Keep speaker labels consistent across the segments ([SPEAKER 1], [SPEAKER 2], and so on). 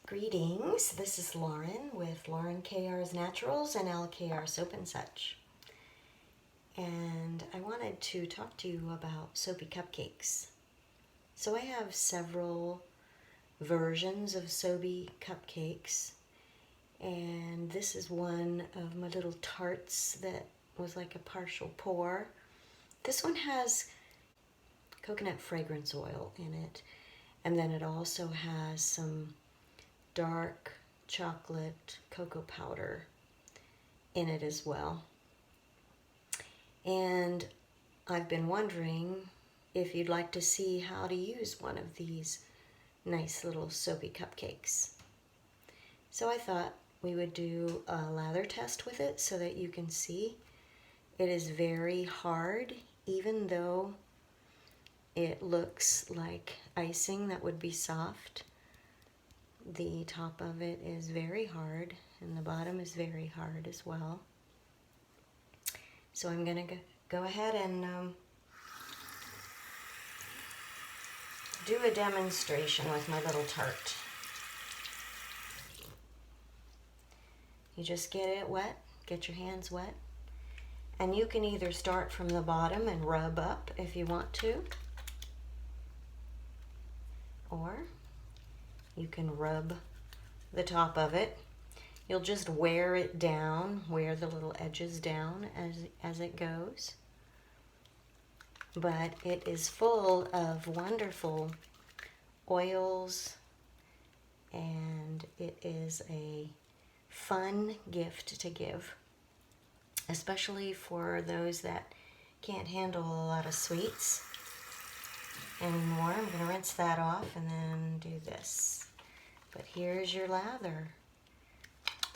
[SPEAKER 1] Greetings, this is Lauren with Lauren KR's Naturals and LKR Soap and Such. And I wanted to talk to you about Soapy Cupcakes. So I have several versions of Soapy Cupcakes, and this is one of my little tarts that was like a partial pour. This one has coconut fragrance oil in it, and then it also has some dark chocolate cocoa powder in it as well. And I've been wondering if you'd like to see how to use one of these nice little soapy cupcakes. So I thought we would do a lather test with it so that you can see. It is very hard, even though it looks like icing that would be soft. The top of it is very hard, and the bottom is very hard as well. So I'm going to go ahead and do a demonstration with my little tart. You just get it wet, get your hands wet, and you can either start from the bottom and rub up if you want to, or you can rub the top of it. You'll just wear it down, wear the little edges down as it goes. But it is full of wonderful oils, and it is a fun gift to give, especially for those that can't handle a lot of sweets anymore. I'm going to rinse that off and then do this. But here's your lather,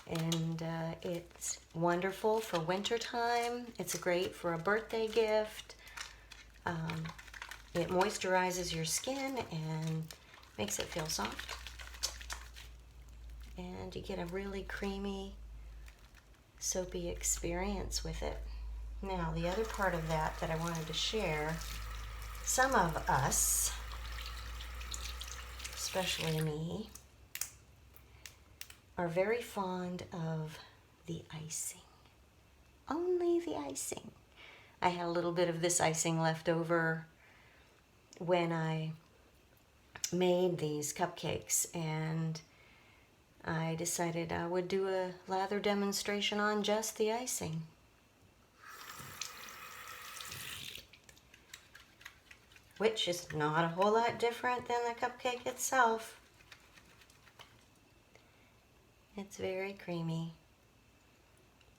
[SPEAKER 1] and it's wonderful for winter time. It's great for a birthday gift. It moisturizes your skin and makes it feel soft, and you get a really creamy, soapy experience with it. Now, the other part of that I wanted to share, some of us, especially me, are very fond of the icing. Only the icing. I had a little bit of this icing left over when I made these cupcakes, and I decided I would do a lather demonstration on just the icing. Which is not a whole lot different than the cupcake itself. It's very creamy.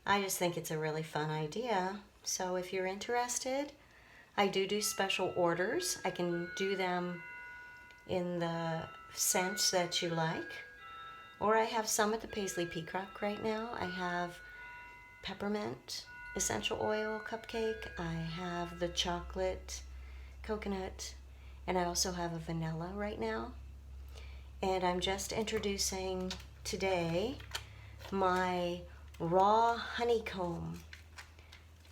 [SPEAKER 1] I just think it's a really fun idea. So if you're interested, I do special orders. I can do them in the scents that you like. Or I have some at the Paisley Peacock right now. I have peppermint essential oil cupcake. I have the chocolate coconut, and I also have a vanilla right now. And I'm just introducing today my raw honeycomb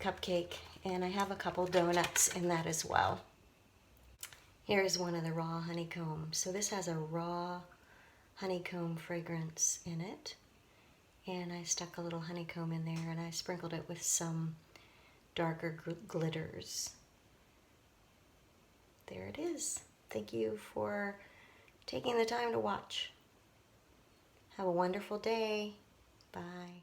[SPEAKER 1] cupcake, and I have a couple donuts in that as well. Here's one of the raw honeycomb. So this has a raw honeycomb fragrance in it, and I stuck a little honeycomb in there, and I sprinkled it with some darker glitters. There it is. Thank you for taking the time to watch. Have a wonderful day. Bye.